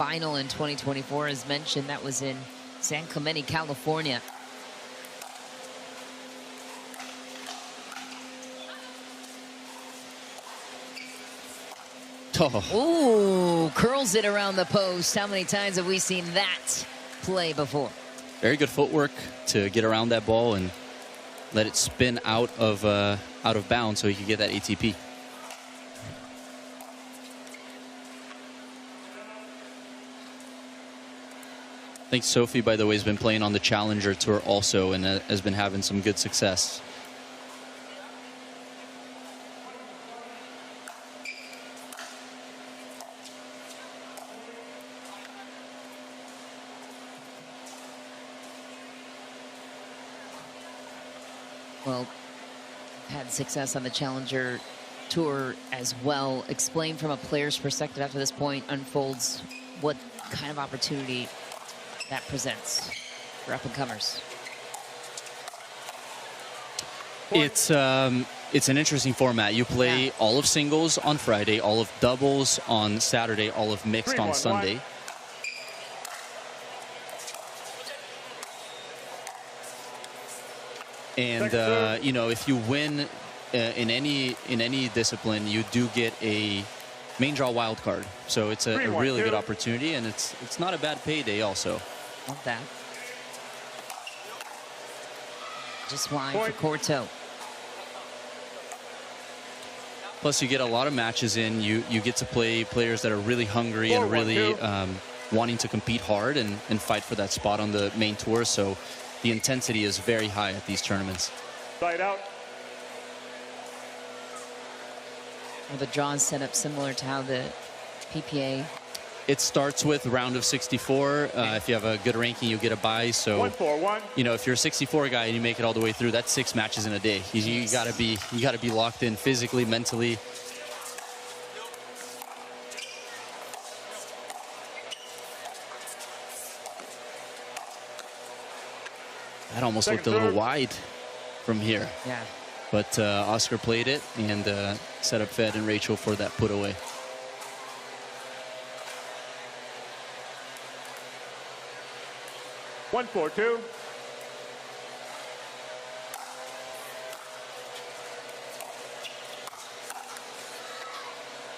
final in 2024, as mentioned. That was in San Clemente, California. Oh. Ooh, curls it around the post. How many times have we seen that play before? Very good footwork to get around that ball and let it spin out of bounds so he could get that ATP. I think Sophie, by the way, has been playing on the Challenger Tour also and has been having some good success. Well, had success on the Challenger Tour as well. Explain from a player's perspective after this point unfolds what kind of opportunity that presents for up-and-comers. It's an interesting format. You play all of singles on Friday, all of doubles on Saturday, all of mixed on Sunday. And you know, if you win in any discipline, you do get a main draw wild card. So it's a really good opportunity, and it's not a bad payday also. Love that. Just wide for Courteau. Plus, you get a lot of matches in. You get to play players that are really hungry and really wanting to compete hard and fight for that spot on the main tour. So the intensity is very high at these tournaments. Side out. Are the draws set up similar to how the PPA? It starts with round of 64. If you have a good ranking, you get a bye. So, you know, if you're a 64 guy and you make it all the way through, that's 6 matches in a day. You gotta be locked in physically, mentally. That almost looked a little wide from here. Yeah. But Oscar played it and set up Fed and Rachel for that put away. One, 4-2.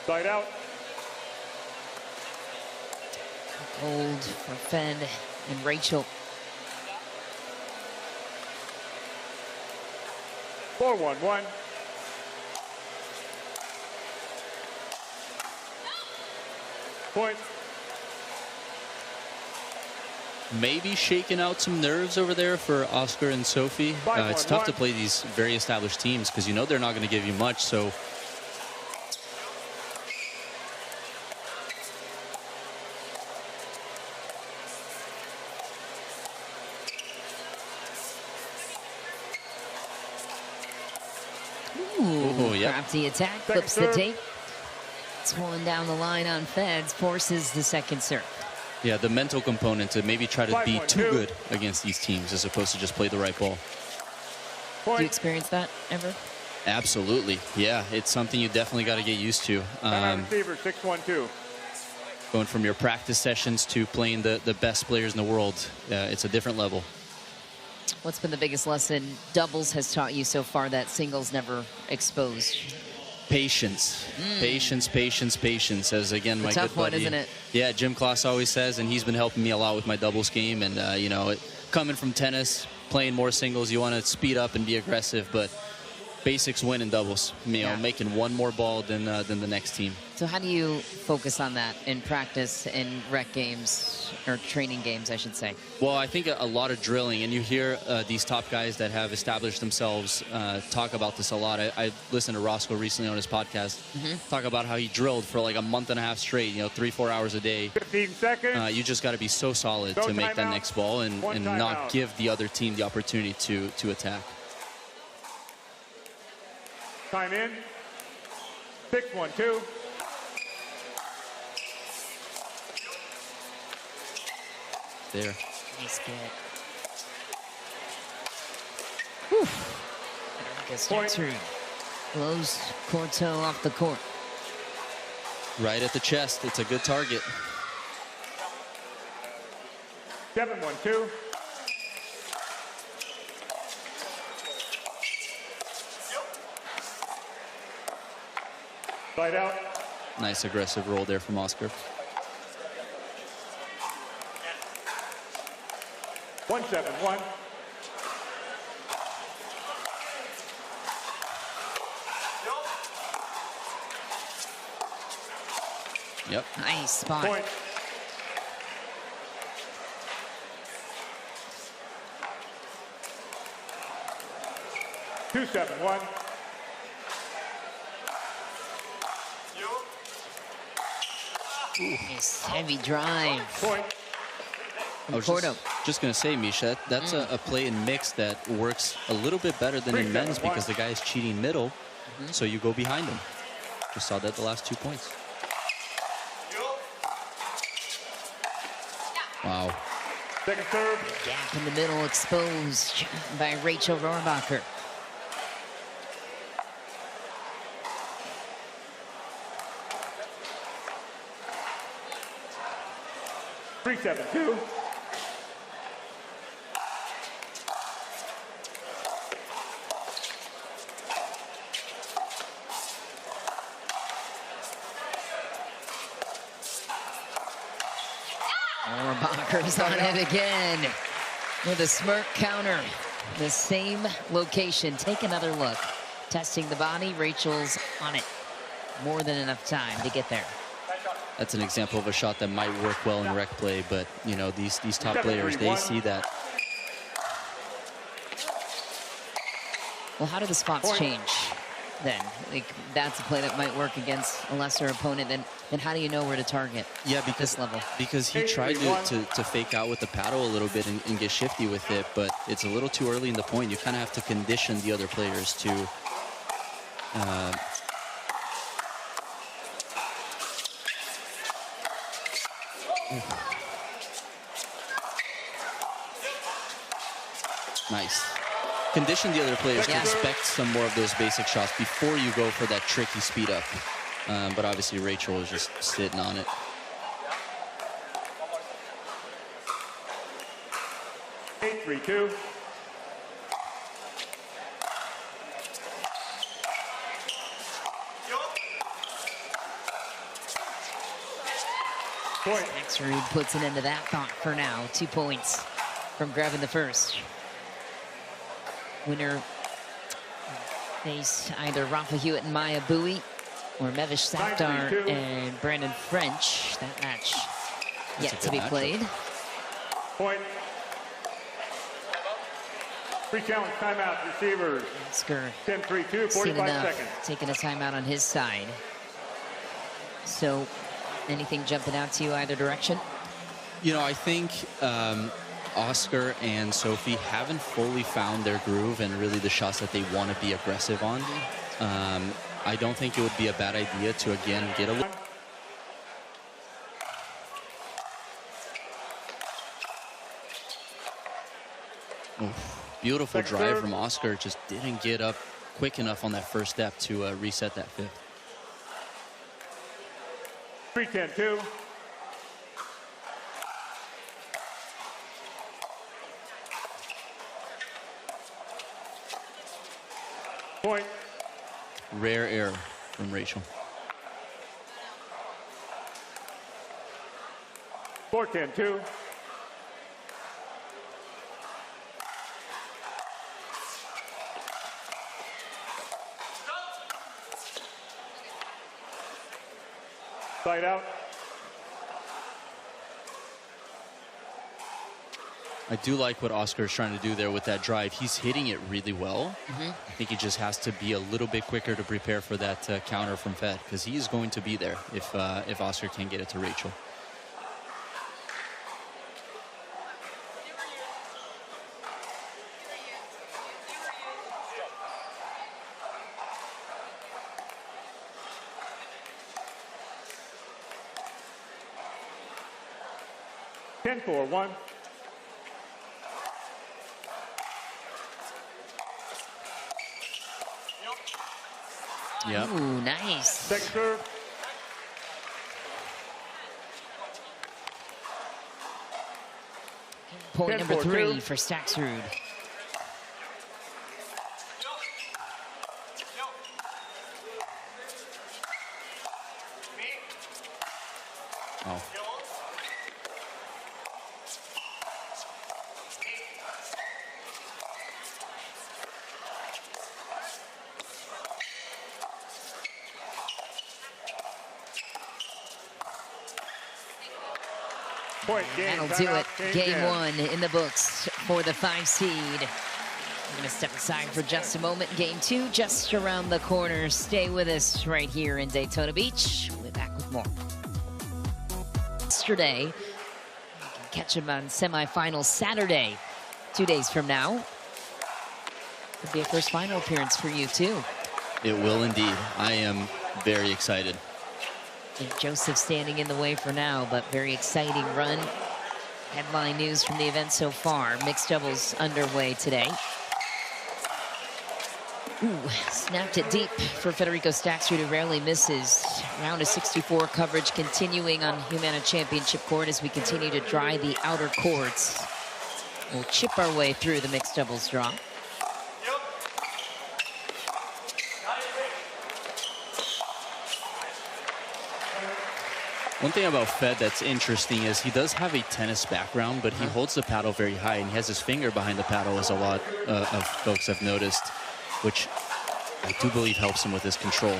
Side out. Gold for Fed and Rachel. 4-1-1. Point. Maybe shaking out some nerves over there for Oscar and Sophie. It's tough to play these very established teams because you know they're not going to give you much. So crafty attack, flips the tape. Swollen down the line on Feds, forces the second serve. Yeah, the mental component to maybe try to be too good against these teams as opposed to just play the right ball. Do you experience that ever? Absolutely. Yeah, it's something you definitely got to get used to. Receiver, 6-1-2. Going from your practice sessions to playing the best players in the world, it's a different level. What's been the biggest lesson doubles has taught you so far that singles never exposed? Patience. Patience, patience, patience. As again, my good buddy, isn't it? Yeah, Jim Kloss always says, and he's been helping me a lot with my doubles game. And you know, coming from tennis, playing more singles, you want to speed up and be aggressive, but basics win in doubles. You know, making one more ball than the next team. So how do you focus on that in practice, in rec games, or training games, I should say? Well, I think a lot of drilling, and you hear these top guys that have established themselves talk about this a lot. I listened to Roscoe recently on his podcast talk about how he drilled for like a month and a half straight, you know, 3-4 hours a day. 15 seconds. You just got to be so solid to make that next ball and not give the other team the opportunity to attack. Time in. 6-1-2. There. Nice get. Whew. Federico Staksrud blows Courteau off the court. Right at the chest. It's a good target. 7-1-2. Side out. Nice aggressive roll there from Oscar. 1-7-1. Yep. Nice spot. Point. Two, 7-1. Nice heavy drive. Point. I was Courteau. just going to say, Misha, that's a play in mix that works a little bit better than in men's because the guy is cheating middle, so you go behind him. Just saw that the last 2 points. Wow. Second serve. Gap in the middle exposed by Rachel Rohrabacher. Three, 7-2. Rohrabacher's on it again with a smirk counter. The same location. Take another look. Testing the body. Rachel's on it. More than enough time to get there. That's an example of a shot that might work well in rec play, but you know, these top players, they see that. Well, how do the spots change then? Like, that's a play that might work against a lesser opponent. Then how do you know where to target? Yeah, because this level? Because he tried to fake out with the paddle a little bit and get shifty with it, but it's a little too early in the point. You kind of have to condition the other players to nice. Condition the other players to expect some more of those basic shots before you go for that tricky speed up. But obviously Rachel is just sitting on it. Eight, 3-2. Point. Staksrud puts an end to that thought for now. 2 points from grabbing the first. Winner face either Rafa Hewitt and Maya Bowie or Mevish Sakdar and Brandon French. That match yet to be played. Point. Free challenge timeout, receivers. Oscar 10-3-2, 45 seconds. Taking a timeout on his side. So anything jumping out to you either direction? You know, I think Oscar and Sophie haven't fully found their groove and really the shots that they want to be aggressive on. I don't think it would be a bad idea to, again, get a little... Beautiful drive from Oscar. Just didn't get up quick enough on that first step to reset that fifth. 3-10-2. Point. Rare error from Rachel. 4-10-2. Side out. I do like what Oscar is trying to do there with that drive. He's hitting it really well. I think he just has to be a little bit quicker to prepare for that counter from Fed, because he is going to be there if Oscar can get it to Rachel. Ten, 4-1. Yeah. Ooh, nice. Second serve. Point 10 number for 3 two. for Staksrud. Oh. Point game. That'll do it. Timeout. Game jam. 1 in the books for the 5 seed. I'm going to step aside for just a moment. Game 2 just around the corner. Stay with us right here in Daytona Beach. We'll be back with more. Yesterday, you can catch him on semifinals Saturday, 2 days from now. Could be a first final appearance for you too. It will indeed. I am very excited. And Joseph standing in the way for now, but very exciting run. Headline news from the event so far. Mixed doubles underway today. Ooh, snapped it deep for Federico Staksrud, who rarely misses. Round of 64 coverage continuing on Humana Championship Court as we continue to dry the outer courts. We'll chip our way through the mixed doubles draw. One thing about Fed that's interesting is he does have a tennis background, but he holds the paddle very high, and he has his finger behind the paddle, as a lot of folks have noticed, which I do believe helps him with his control.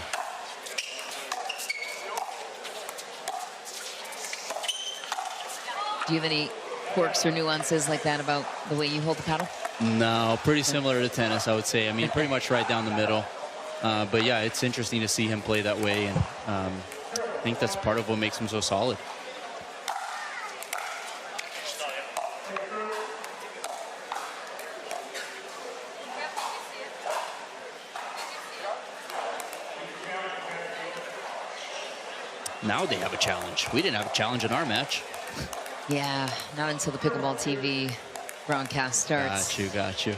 Do you have any quirks or nuances like that about the way you hold the paddle? No, pretty similar to tennis, I would say. I mean, pretty much right down the middle. But yeah, it's interesting to see him play that way, and I think that's part of what makes him so solid. Now they have a challenge. We didn't have a challenge in our match. Yeah, not until the Pickleball TV broadcast starts. Got you.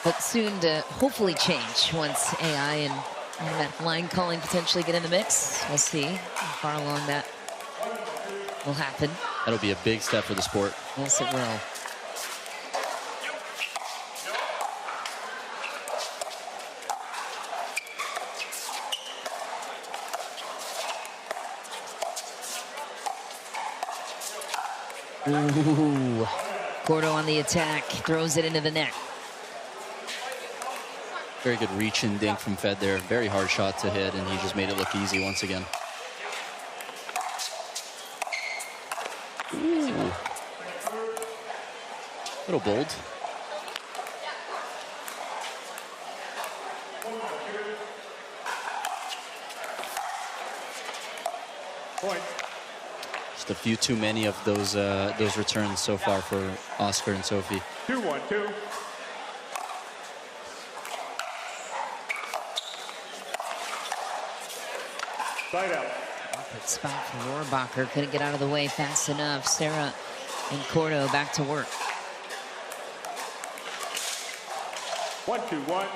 But soon to hopefully change once AI and automatic line calling potentially get in the mix. We'll see how far along that will happen. That'll be a big step for the sport. Yes, it will. Ooh, Courteau on the attack, throws it into the net. Very good reach and dink from Fed there. Very hard shot to hit, and he just made it look easy once again. Ooh. A little bold. Point. Just a few too many of those returns so far for Oscar and Sophie. 2-1-2. Side out. Good spot for Rohrabacher. Couldn't get out of the way fast enough. Serra and Courteau back to work. 1-2-1.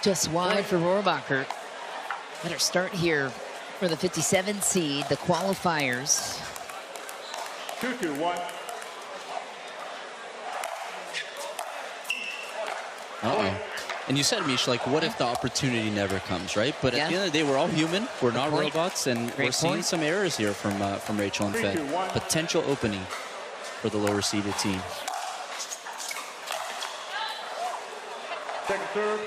Just wide for Rohrabacher. Better start here for the 57 seed, the qualifiers. 2-2-1. Uh-oh. And you said, Mish, like, what if the opportunity never comes, right? But at the end of the day, we're all human. We're not point. robots, and Great we're seeing point. some errors here from Rachel and 3, Fed. 2, 1. Potential opening for the lower seeded team. Second serve.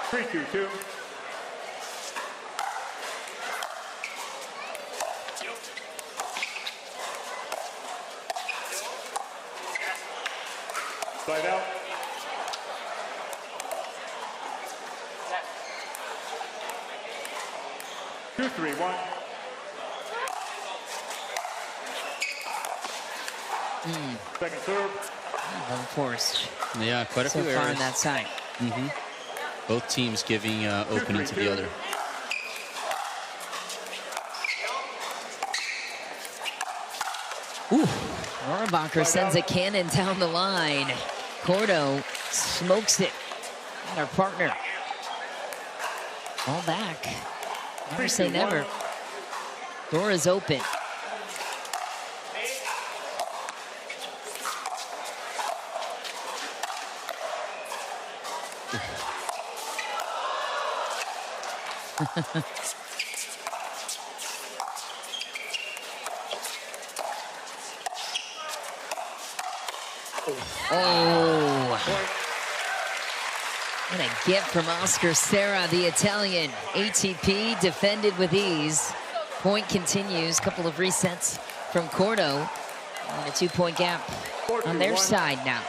Three, two, two. Side out. Two, three, one. Mm. Second serve. Unforced Yeah, quite a so few far errors. on that side. Both teams giving opening to the other. Ooh, Rohrabacher sends a cannon down the line. Courteau smokes it at our partner. Ball back. Never say never. Door is open. Oh, what a gift from Oscar Serra, the Italian. ATP defended with ease. Point continues. Couple of resets from Courteau. And a 2-point gap on their side now.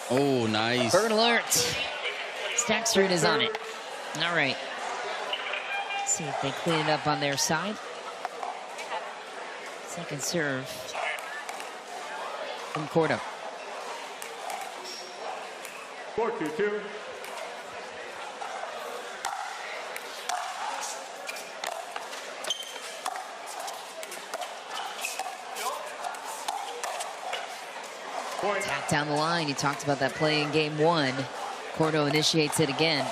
Oh, nice. Bird alert. Staksrud is on it. All right. Let's see if they clean it up on their side. Second serve from Courteau. 4-2-2. Attack down the line. You talked about that play in game one. Courteau initiates it again.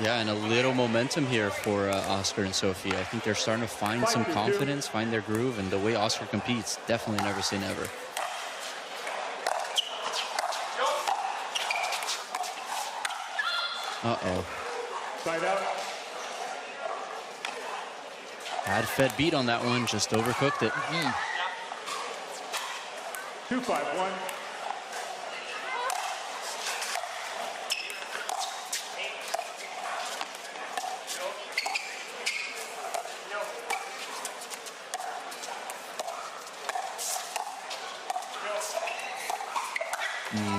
Yeah, and a little momentum here for Oscar and Sophie. I think they're starting to find some confidence, find their groove, and the way Oscar competes, definitely never say never. Uh-oh. Side out. Had Fed beat on that one, just overcooked it. 2-5-1.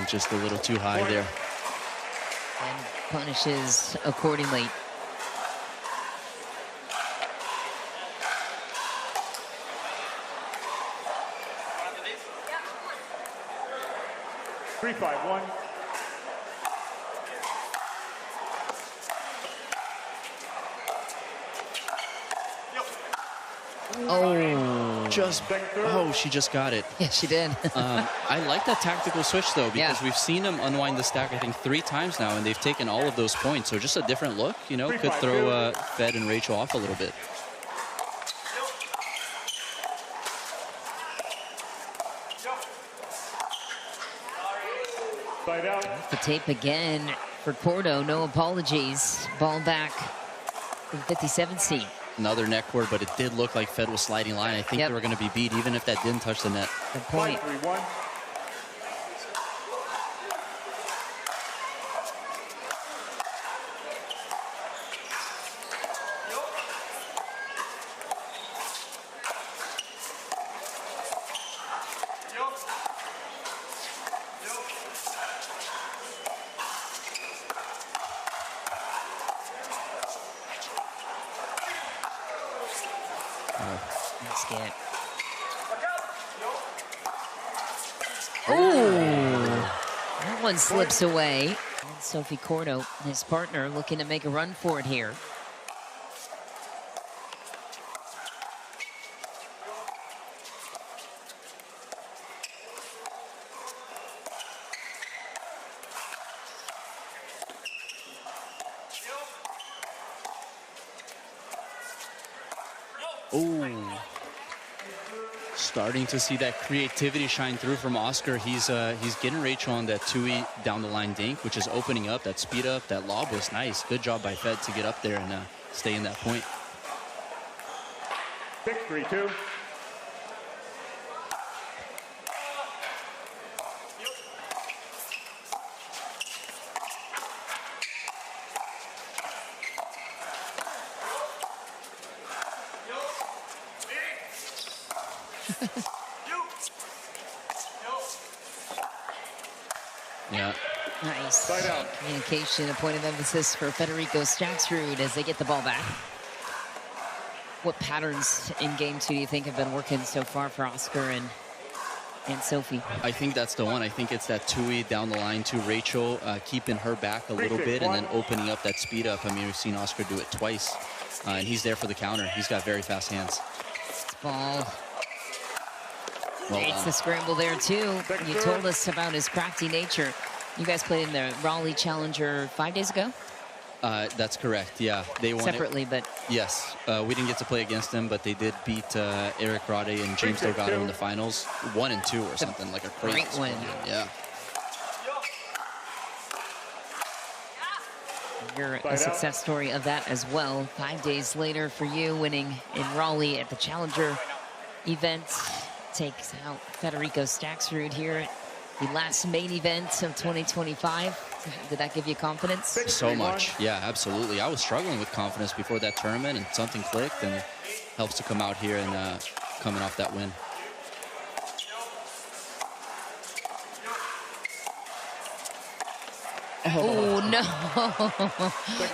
Just a little too high there. And punishes accordingly. Three, 5-1. Oh, She just got it. yeah, she did. I like that tactical switch, though, because we've seen him unwind the stack, I think, 3 times now, and they've taken all of those points. So just a different look, you know, could throw Fed and Rachel off a little bit. Side out. The tape again for Courteau. No apologies. Ball back from 57 seed. Another neck cord, but it did look like Fed was sliding line. I think they were going to be beat, even if that didn't touch the net. Good point. 5-3-1. Let's get. Oh, that one slips away. And Sophie Courteau, his partner, looking to make a run for it here. Oh, starting to see that creativity shine through from Oscar. He's getting Rachel on that 2E down the line dink, which is opening up. That speed up, that lob was nice. Good job by Fed to get up there and stay in that point. 6-3-2. Yeah. Nice. Communication, a point of emphasis for Federico Staksrud as they get the ball back. what patterns in game 2 do you think have been working so far for Oscar and Sophie? I think that's the one. I think it's that two-way down the line to Rachel, keeping her back a little bit and then opening up that speed up. I mean, we've seen Oscar do it twice, and he's there for the counter. He's got very fast hands. Ball. Well It's the scramble there, too. You told us about his crafty nature. You guys played in the Raleigh Challenger 5 days ago? That's correct, yeah. They won separately, it. but... Yes, we didn't get to play against them, but they did beat Eric Rade and James Delgado in the finals. 1 and 2 or something, like a crazy great win. Yeah. You're a success story of that as well. 5 days later for you, winning in Raleigh at the Challenger event. Takes out Federico Staksrud here at the last main event of 2025. Did that give you confidence? So much, yeah, absolutely. I was struggling with confidence before that tournament, and something clicked, and it helps to come out here and coming off that win. Oh, no.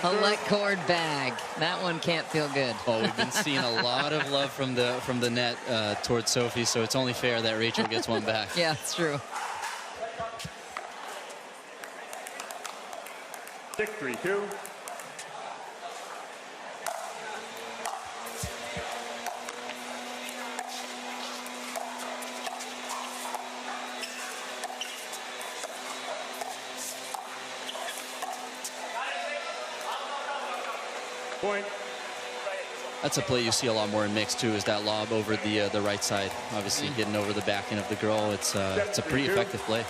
A let cord bag. That one can't feel good. Oh, we've been seeing a lot of love from the net towards Sophie, so it's only fair that Rachel gets one back. Yeah, it's true. 6-3-2. Point. That's a play you see a lot more in mix too, is that lob over the right side. Obviously getting over the back end of the girl. It's a pretty effective play.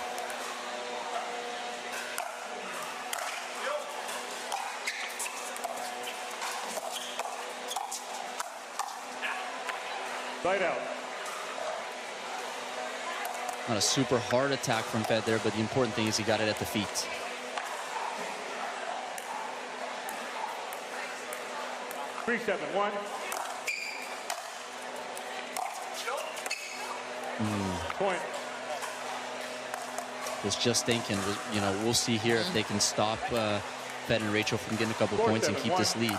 Side out. Not a super hard attack from Fed there, but the important thing is he got it at the feet. 3-7-1. Point. Was just thinking, you know, we'll see here if they can stop Fed and Rachel from getting a couple points and keep this lead.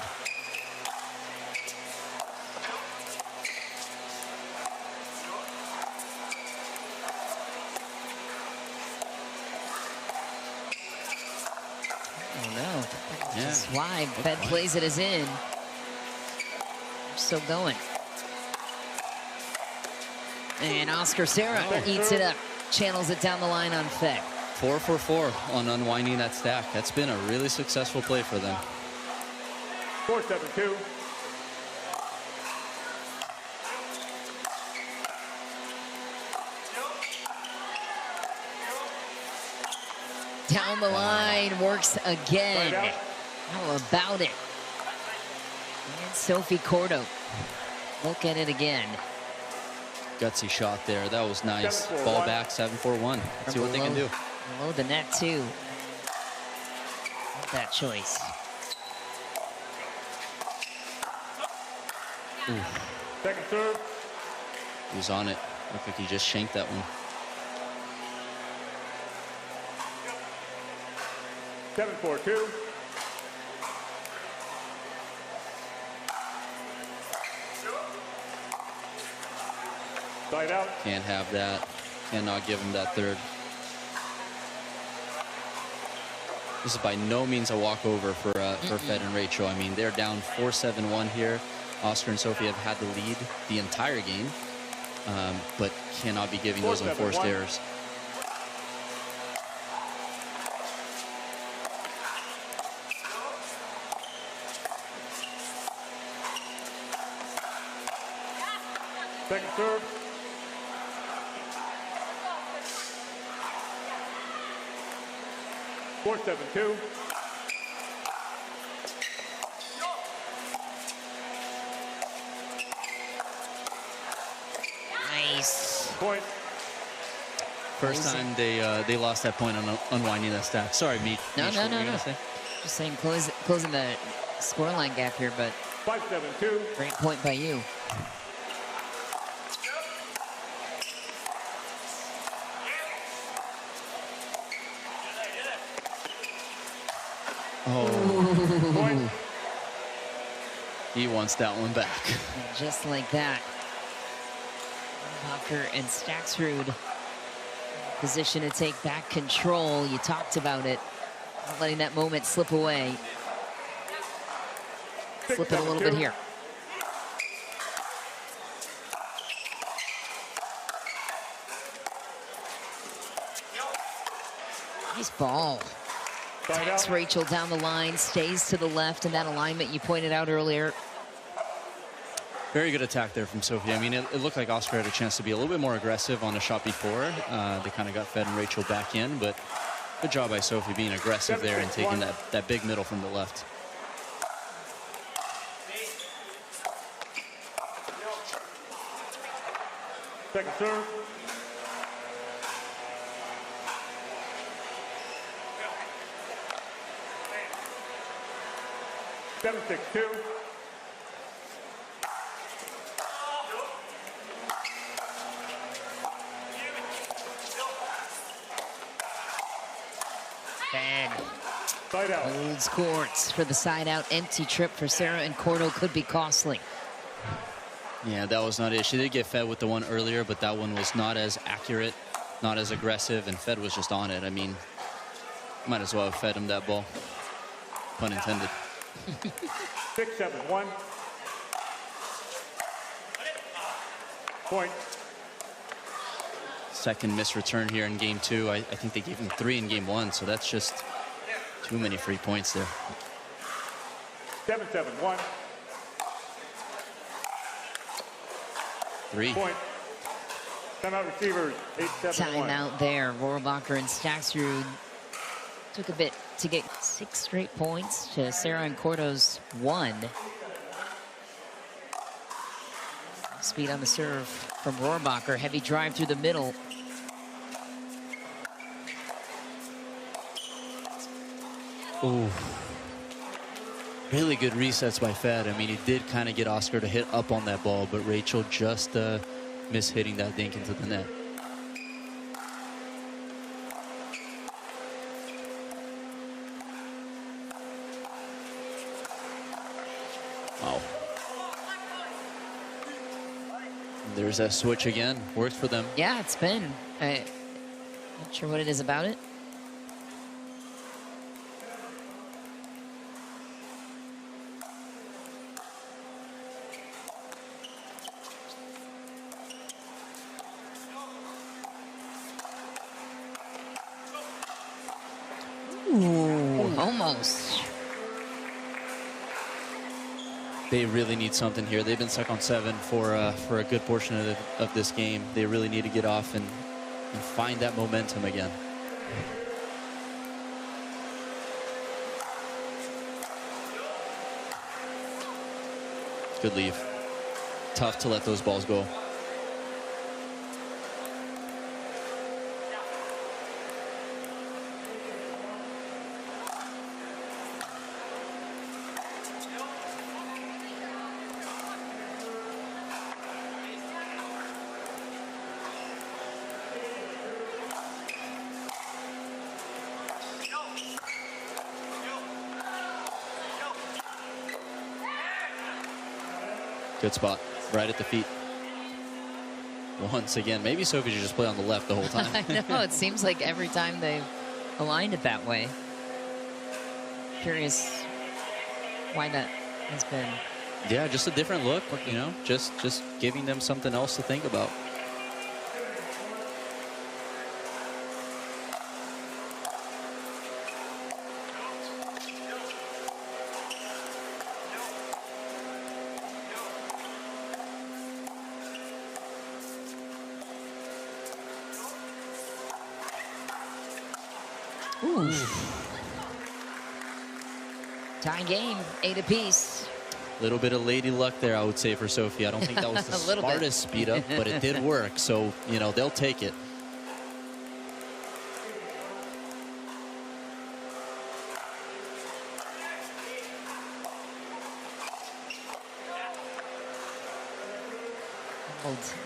Oh, no. Yeah. Just wide. Fed plays it as in. Still going. And Oscar Serra eats it up. Channels it down the line on Fed. 4 for 4 on unwinding that stack. That's been a really successful play for them. 4-7-2. Down the line, works again. How about it? And Serra Courteau. Look at it again. Gutsy shot there. That was nice. Ball back, 7-4-1. See what they can do. Below the net, too. Love that choice. Second serve. He was on it. Looked like he just shanked that one. 7-4-2. Side out. Can't have that. Cannot give him that third. This is by no means a walkover for Fed and Rachel. I mean, they're down 4-7-1 here. Oscar and Sophie have had the lead the entire game, but cannot be giving those unforced errors. Second serve. Four, 7-2. Nice. Point. First time they lost that point on unwinding that stack. Sorry, Meat. No. What were you gonna say? Just saying, closing the scoreline gap here, but 5-7-2. great point by you. Point. He wants that one back. And just like that, Rohrabacher and Staksrud position to take back control. You talked about it, not letting that moment slip away. Flip it a little bit here. Nice ball. Attacks Rachel down the line, stays to the left in that alignment you pointed out earlier. Very good attack there from Sophie. I mean, it looked like Oscar had a chance to be a little bit more aggressive on the shot before. They kind of got Fed and Rachel back in, but good job by Sophie being aggressive there and taking that big middle from the left. Second serve. Seven, 6-2. Bad. Side out. Holds courts for the side out. Empty trip for Serra and Courteau could be costly. Yeah, that was not it. She did get Fed with the one earlier, but that one was not as accurate, not as aggressive, and Fed was just on it. I mean, might as well have fed him that ball. Pun intended. 6-7-1. Point. Second missed return here in game 2. I think they gave him 3 in game 1, so that's just too many free points there. 7-7-1. 3. Point. Timeout receivers. 8-7-1. Timeout there. Rohrabacher and Staksrud took a bit to get 6 straight points to Serra and Courteau's 1. Speed on the serve from Rohrabacher. Heavy drive through the middle. Ooh. Really good resets by Fed. I mean, he did kind of get Oscar to hit up on that ball, but Rachel just missed hitting that dink into the net. Wow. There's that switch again. Worked for them. Yeah, it's been. Not sure what it is about it. Ooh, almost. They really need something here. They've been stuck on 7 for a good portion of this game. They really need to get off and find that momentum again. Good leave. Tough to let those balls go. Good spot, right at the feet. Once again, maybe Sophie should just play on the left the whole time. I know, it seems like every time they've aligned it that way. Curious why that has been. Yeah, just a different look, you know, just giving them something else to think about. Ooh. Tie game, 8 apiece. A little bit of lady luck there, I would say, for Sophie. I don't think that was the smartest speed up, but it did work. So, you know, they'll take it.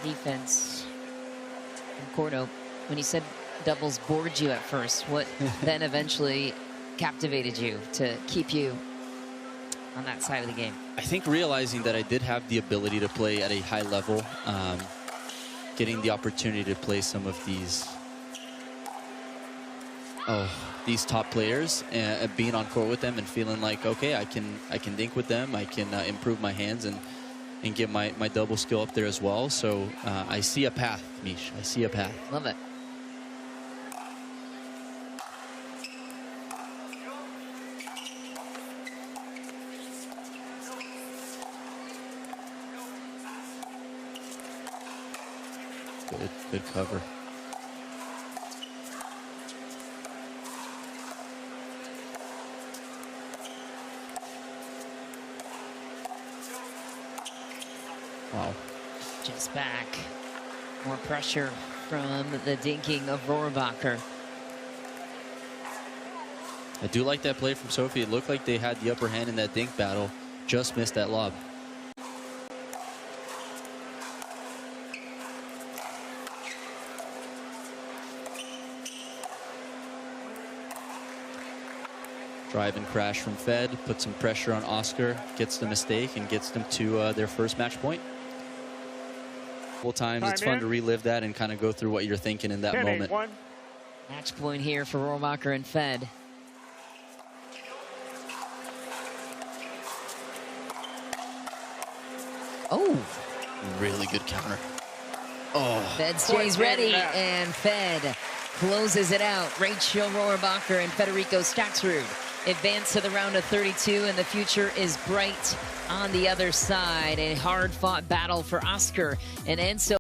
Defense from Courteau. When he said doubles bored you at first, what then eventually captivated you to keep you on that side of the game? I think realizing that I did have the ability to play at a high level, getting the opportunity to play some of these top players, and being on court with them and feeling like, okay, I can dink with them, I can improve my hands and get my double skill up there as well. So I see a path, Mish. I see a path. Love it. Good cover. Wow. Just back. More pressure from the dinking of Rohrabacher. I do like that play from Sophie. It looked like they had the upper hand in that dink battle. Just missed that lob. Drive and crash from Fed, put some pressure on Oscar, gets the mistake and gets them to their first match point. Full times, it's fun to relive that and kind of go through what you're thinking in that moment. Match point here for Rohrabacher and Fed. Oh! Really good counter. Oh! Fed stays ready, and Fed closes it out. Rachel Rohrabacher and Federico Staksrud advance to the round of 32, and the future is bright on the other side. A hard-fought battle for Oscar and Enzo.